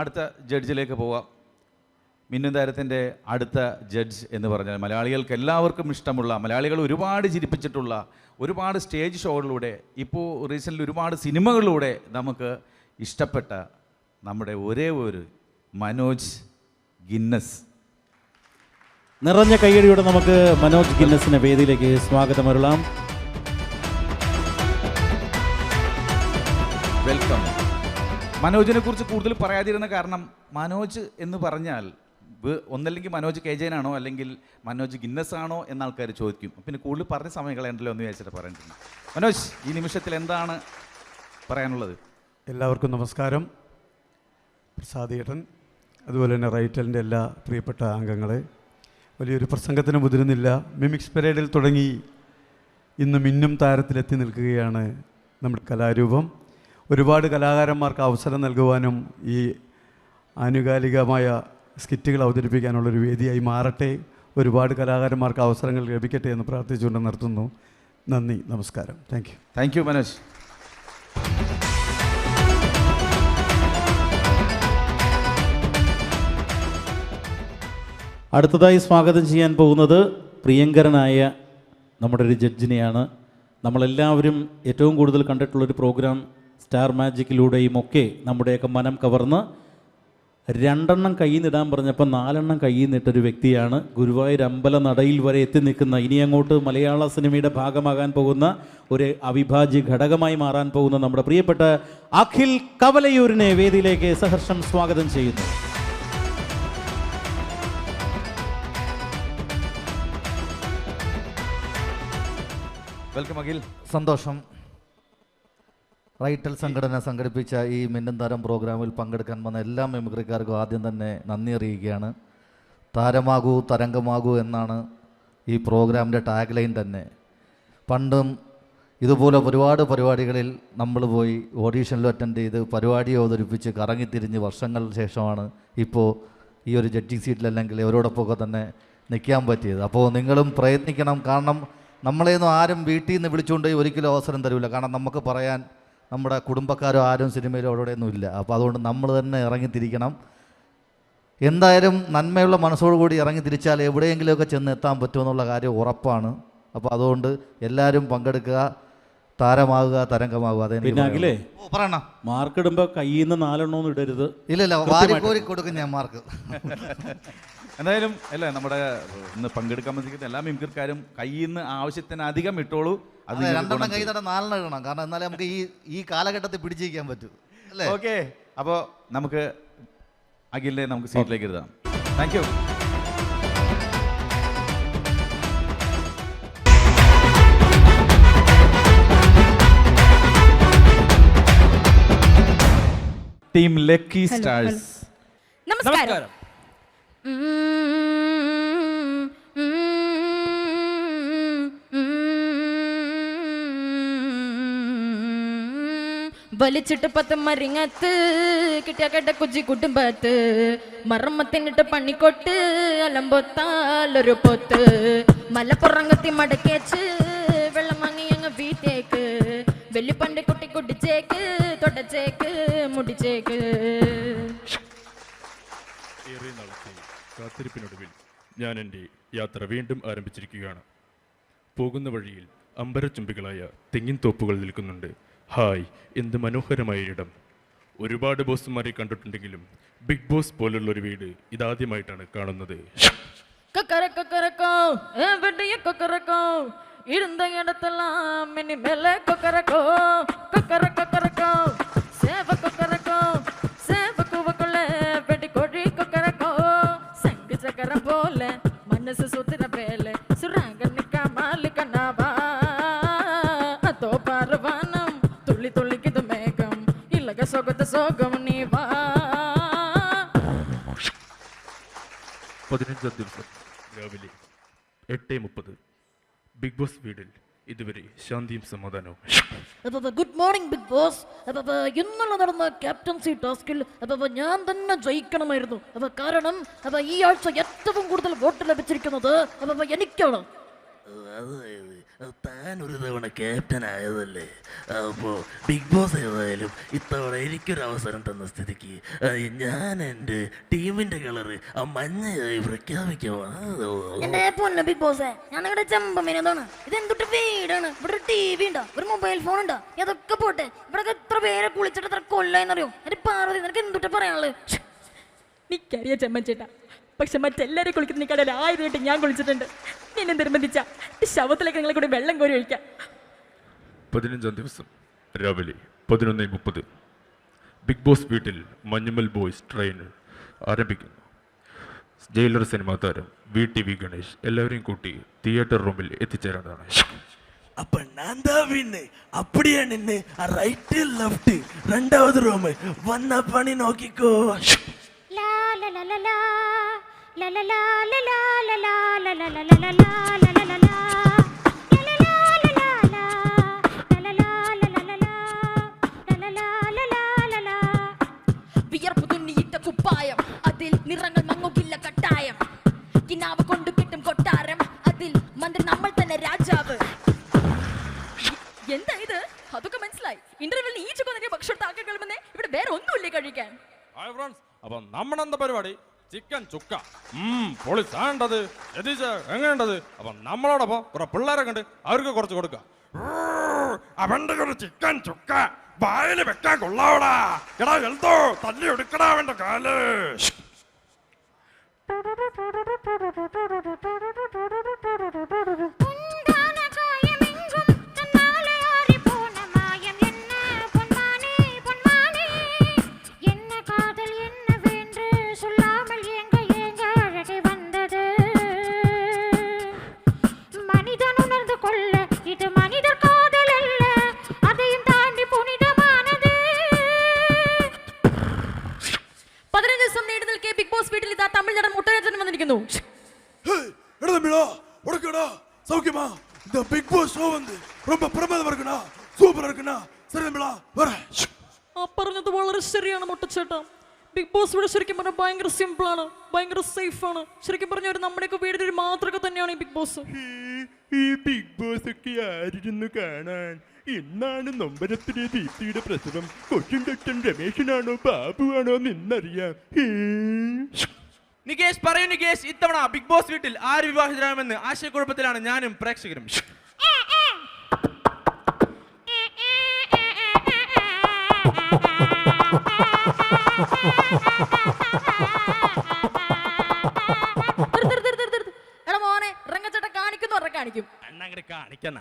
അടുത്ത ജഡ്ജിലേക്ക് പോവാം. മിന്നും താരത്തിൻ്റെ അടുത്ത ജഡ്ജ് എന്ന് പറഞ്ഞാൽ മലയാളികൾക്ക് എല്ലാവർക്കും ഇഷ്ടമുള്ള, മലയാളികൾ ഒരുപാട് ചിരിപ്പിച്ചിട്ടുള്ള, ഒരുപാട് സ്റ്റേജ് ഷോകളിലൂടെ, ഇപ്പോൾ റീസെൻ്റ്ലി ഒരുപാട് സിനിമകളിലൂടെ നമുക്ക് ഇഷ്ടപ്പെട്ട നമ്മുടെ ഒരേ ഒരു മനോജ് ഗിന്നസ്. നിറഞ്ഞ കയ്യടിയോടെ നമുക്ക് മനോജ് ഗിന്നസിനെ വേദിയിലേക്ക് സ്വാഗതം അരുളാം. വെൽക്കം. മനോജിനെ കുറിച്ച് കൂടുതൽ പറയാതിരുന്ന കാരണം മനോജ് എന്ന് പറഞ്ഞാൽ ഒന്നല്ലെങ്കിൽ മനോജ് കേജനാണോ അല്ലെങ്കിൽ മനോജ് ഗിന്നസ് ആണോ എന്ന ആൾക്കാർ ചോദിക്കും. പിന്നെ കൂടുതൽ പറഞ്ഞ സമയം കളയണ്ടല്ലോ എന്ന് വിചാരിച്ചിട്ട് പറഞ്ഞിട്ടുണ്ട്. മനോജ്, ഈ നിമിഷത്തിൽ എന്താണ് പറയാനുള്ളത്? എല്ലാവർക്കും നമസ്കാരം. പ്രസാദ് ഏട്ടൻ, അതുപോലെ തന്നെ റൈറ്റലിൻ്റെ എല്ലാ പ്രിയപ്പെട്ട അംഗങ്ങളെ, വലിയൊരു പ്രസംഗത്തിന് മുതിരുന്നില്ല. മിമിക്സ് പരേഡിൽ തുടങ്ങി ഇന്ന് മിന്നും താരത്തിലെത്തി നിൽക്കുകയാണ് നമ്മുടെ കലാരൂപം. ഒരുപാട് കലാകാരന്മാർക്ക് അവസരം നൽകുവാനും ഈ ആനുകാലികമായ സ്കിറ്റുകൾ അവതരിപ്പിക്കാനുള്ളൊരു വേദിയായി മാറട്ടെ. ഒരുപാട് കലാകാരന്മാർക്ക് അവസരങ്ങൾ ലഭിക്കട്ടെ എന്ന് പ്രാർത്ഥിച്ചുകൊണ്ട് നിർത്തുന്നു. നന്ദി, നമസ്കാരം. Thank you Manoj. അടുത്തതായി സ്വാഗതം ചെയ്യാൻ പോകുന്നത് പ്രിയങ്കരനായ നമ്മുടെ ഒരു ജഡ്ജിനെയാണ്. നമ്മളെല്ലാവരും ഏറ്റവും കൂടുതൽ കണ്ടിട്ടുള്ളൊരു പ്രോഗ്രാം സ്റ്റാർ മാജിക്കിലൂടെയും ഒക്കെ നമ്മുടെയൊക്കെ മനം കവർന്ന് 2 കയ്യിൽ നിന്നിടാൻ പറഞ്ഞപ്പോൾ 4 കയ്യിൽ നിന്നിട്ടൊരു വ്യക്തിയാണ്. ഗുരുവായൂർ അമ്പല നടയിൽ വരെ എത്തി നിൽക്കുന്ന, ഇനി അങ്ങോട്ട് മലയാള സിനിമയുടെ ഭാഗമാകാൻ പോകുന്ന ഒരു അവിഭാജ്യ ഘടകമായി മാറാൻ പോകുന്ന നമ്മുടെ പ്രിയപ്പെട്ട അഖിൽ കവലയൂരിനെ വേദിയിലേക്ക് സഹർഷം സ്വാഗതം ചെയ്യുന്നു. വെൽക്കം അഖിൽ. സന്തോഷം. റൈറ്റൽ സംഘടന സംഘടിപ്പിച്ച ഈ മിന്നും താരം പ്രോഗ്രാമിൽ പങ്കെടുക്കാൻ വന്ന എല്ലാ മിമിക്രിക്കാർക്കും ആദ്യം തന്നെ നന്ദി അറിയിക്കുകയാണ്. താരമാകൂ തരംഗമാകൂ എന്നാണ് ഈ പ്രോഗ്രാമിൻ്റെ ടാഗ് ലൈൻ തന്നെ. പണ്ടും ഇതുപോലെ ഒരുപാട് പരിപാടികളിൽ നമ്മൾ പോയി ഓഡീഷനിലും അറ്റൻഡ് ചെയ്ത് പരിപാടി അവതരിപ്പിച്ച് കറങ്ങിത്തിരിഞ്ഞ് വർഷങ്ങൾക്ക് ശേഷമാണ് ഇപ്പോൾ ഈ ഒരു ജഡ്ജിങ് സീറ്റിലല്ലെങ്കിൽ അവരോടൊപ്പമൊക്കെ തന്നെ നിൽക്കാൻ പറ്റിയത്. അപ്പോൾ നിങ്ങളും പ്രയത്നിക്കണം. കാരണം നമ്മളെയൊന്നും ആരും വീട്ടിൽ നിന്ന് വിളിച്ചുകൊണ്ട് ഒരിക്കലും അവസരം തരില്ല. കാരണം നമുക്ക് പറയാൻ നമ്മുടെ കുടുംബക്കാരോ ആരും സിനിമയിലോ അവിടെയൊന്നും ഇല്ല. അപ്പോൾ അതുകൊണ്ട് നമ്മൾ തന്നെ ഇറങ്ങിത്തിരിക്കണം. എന്തായാലും നന്മയുള്ള മനസ്സോടുകൂടി ഇറങ്ങിത്തിരിച്ചാൽ എവിടെയെങ്കിലുമൊക്കെ ചെന്ന് എത്താൻ പറ്റുമെന്നുള്ള കാര്യം ഉറപ്പാണ്. അപ്പോൾ അതുകൊണ്ട് എല്ലാവരും പങ്കെടുക്കുക, താരമാകുക, തരംഗമാകുക. അതെ, പിന്നെ പറയണ മാർക്ക് ഇടുമ്പോൾ കയ്യിൽ നിന്ന് 4 ഇടരുത്. ഇല്ലല്ല, വാരിക്കോരി കൊടുക്കും ഞാൻ മാർക്ക്. എന്തായാലും അല്ലേ, നമ്മുടെ ഇന്ന് പങ്കെടുക്കാൻ പറ്റുന്ന എല്ലാ മിമിക്രിക്കാരും കയ്യിൽ നിന്ന് ആവശ്യത്തിന് അധികം ഇട്ടോളൂ. അത് 2 കൈ തട 4 ഇടണം. കാരണം എന്നാലേ നമുക്ക് ഈ കാലഘട്ടത്തിൽ പിടിച്ചിരിക്കാൻ പറ്റൂ അല്ലേ? ഓക്കെ, അപ്പോൾ നമുക്ക് അഖിലിനെ നമുക്ക് സീറ്റിലേക്ക് എഴുതാം. Thank you. Team lucky stars. നമസ്കാരം. വലിച്ചിട്ട് 10 മരിങ്ങത്ത് കിട്ടിയ കേട്ട കുജി കുടുംബത്ത് മറമ്മത്തിനിട്ട് പണിക്കൊട്ട് അലമ്പൊത്താലൊരു പൊത്ത് മലപ്പുറങ്ങത്തി മടക്കേച്ച് വെള്ളം വാങ്ങി അങ്ങ് വീട്ടേക്ക് വെള്ളിപ്പണ്ടി കുട്ടി കുടിച്ചേക്ക് തൊടച്ചേക്ക് മുടിച്ചേക്ക്. ഏറെ നാളത്തെ കാത്തിരിപ്പിനൊടുവിൽ ഞാൻ എൻ്റെ യാത്ര വീണ്ടും ആരംഭിച്ചിരിക്കുകയാണ്. പോകുന്ന വഴിയിൽ അമ്പരച്ചുംബികളായ തെങ്ങിൻ തോപ്പുകൾ നിൽക്കുന്നുണ്ട്. ഹായ്, എന്ത് മനോഹരമായ ഇടം. ഒരുപാട് ബോസുമാരെ കണ്ടിട്ടുണ്ടെങ്കിലും ബിഗ് ബോസ് പോലുള്ളൊരു വീട് ഇതാദ്യമായിട്ടാണ് കാണുന്നത്. ഇരുന്ന ഇടത്തെല്ലാം ഇനി മേലെ കൊക്കരക്കോ കൊക്കരക്കോ സേവ കൊക്കരക്കോ സേവക്കുവക്കുള്ള വെടിക്കൊഴി കൊക്കരക്കോ സംഗി ചക്കരം പോലെ മനസ്സ് സുത്തിര പേലെ സുരാഗനിക്ക മാലിക്കണ്ണാവാ അതോ പാർവാനം തുള്ളി തുള്ളിക്കിത് മേഘം ഇല്ലക സൊഗത സോഗം നീവാ. 15 ദിവസം രാവിലെ 8:30 ബിഗ് ബോസ് വീടിൽ ഇതുവരെ ശാന്തിയും സമാധാനവും. Good morning big boss. ഇന്നലെ നടന്ന ക്യാപ്റ്റൻസി ടാസ്കിൽ ഞാൻ തന്നെ ജയിക്കണമായിരുന്നു. കാരണം ഈ ആഴ്ച ഏറ്റവും കൂടുതൽ വോട്ട് ലഭിച്ചിരിക്കുന്നത് എനിക്കാണ്. താൻ ഒരു തവണ ക്യാപ്റ്റൻ ആയതല്ലേ, അപ്പോൾ ബിഗ് ബോസ് ഏതായാലും ഇത്തവണ എനിക്കൊരു അവസരം തന്ന സ്ഥിതിക്ക് ഞാൻ എൻ്റെ ടീമിൻ്റെ കളറ് ആ മഞ്ഞയായി പ്രഖ്യാപിക്കാം. എന്റെ പൊന്നു ബിഗ് ബോസേ, ഞാൻ നിങ്ങളുടെ ചെമ്പമീനതാണ്. ഇത് എന്തൊട്ട് വീടാണ്. ഇവിടെ ഒരു TV ഉണ്ടോ, ഒരു മൊബൈൽ ഫോൺ ഉണ്ടോ? അതൊക്കെ പോട്ടെ, ഇവിടെ എത്ര പേരെ കുളിച്ചിട്ട് എത്ര കൊല്ലാന്നറിയോ? എന്റെ പാർവതി, നിനക്ക് എന്തൊട്ട് പറയാനുള്ളത്? എനിക്കറിയാം ചെമ്മച്ചേട്ടാ, പക്ഷെ മറ്റെല്ലാവരും കുളിക്കുന്ന നീ കടയിൽ 1000 തൊട്ട് ഞാൻ കുളിച്ചിട്ടുണ്ട്. എന്നെ നിർബന്ധിച്ച ശവത്തിലേക്ക് നിങ്ങളെ കൂടി വെള്ളം കോരി ഒഴിക്കാം. 15-ാം ദിവസം രാവിലെ 11:30 ബിഗ് ബോസ് വീട്ടിൽ മഞ്ഞുമൽ ബോയ്സ് ട്രെയിനർ ആരംഭിക്കുന്നു. ജയിലർ സിനിമാ താരം VTV ഗണേഷ് എല്ലാവരെയും കൂട്ടി തിയേറ്റർ റൂമിൽ എത്തിച്ചേരാനാണ്. அப்ப நான் தான் வின்னு. அப்படியே நின்று ரைட்டு லெஃப்ட் 2வது ரூம் வந்த பணி நோக்கிக்கோ. വിയർപ്പ് തുന്നിയിട്ട കുപ്പായം, അതിൽ നിറങ്ങൾ മങ്ങുകില്ല കട്ടായം. കിനാവ് കൊണ്ട് കിട്ടും കൊട്ടാരം, അതിൽ മന്ത്രി നമ്മൾ തന്നെ രാജാവ്. എന്താ ഇത്? അതൊക്കെ മനസ്സിലായി. ഇന്റർവ്യൂവിൽ ഈ ചുക്കൊക്കെ ഭക്ഷണം താക്കി കളുമ്പേ ഇവിടെ വേറെ ഒന്നുമില്ലേ കഴിക്കാൻ? ഹായ് ഫ്രണ്ട്സ്, അപ്പൊ നമ്മളെന്താ പരിപാടി? ചിക്കൻ ചുക്ക. പൊളിച്ചാണ്ടത് യതീശ എങ്ങനെയുണ്ടത്? അപ്പൊ നമ്മളോടൊപ്പം കുറെ പിള്ളേരെ കണ്ട് അവർക്ക് കുറച്ച് കൊടുക്കാം. അവന്റെ ഒരു ചിക്കൻ ചുക്ക വായില് വെക്കാൻ കൊള്ളാവടാ. എടാ എന്തോ തല്ലി എടുക്കടാ അവന്റെ കാല്. சௌக்கியமா? இந்த பிக் பாஸ் ஷோ வந்து ரொம்ப பிரமாதமா இருக்குண்ணா, சூப்பரா இருக்குண்ணா. சரி தம்பிளா, வரேன். ആ പറഞ്ഞത് വളരെ ശരിയാണ് മുട്ടച്ചേട്ടാ. ബിഗ് ബോസ് ഇവിടെ ശരിക്കും പറഞ്ഞാൽ ഭയങ്കര സിമ്പിളാണ്, ഭയങ്കര സേഫാണ്. ശരിക്കും പറഞ്ഞ ഒരു നമ്മുടെയൊക്കെ വീടിന്റെ ഒരു മാതൃക തന്നെയാണ് ഈ ബിഗ് ബോസ്. ഈ ബിഗ് ബോസ് ഒക്കെ ആയിരുന്നു കാണാൻ. എന്നാണ് നൊമ്പരത്തിലെ ദീപ്തിയുടെ പ്രസവം? കൊച്ചും രമേശനാണോ ബാബുവാണോ എന്നറിയാം. നികേഷ് പറയൂ നികേഷ്, ഇത്തവണ ബിഗ് ബോസ് വീട്ടിൽ ആര് വിവാഹിതരാകുമെന്ന് ആശയക്കുഴപ്പത്തിലാണ് ഞാനും പ്രേക്ഷകരും. എടാ മോനെ, രംഗച്ചേട്ടൻ കാണിക്കുന്നു കാണിക്കും. അണ്ണങ്ങനെ കാണിക്കണ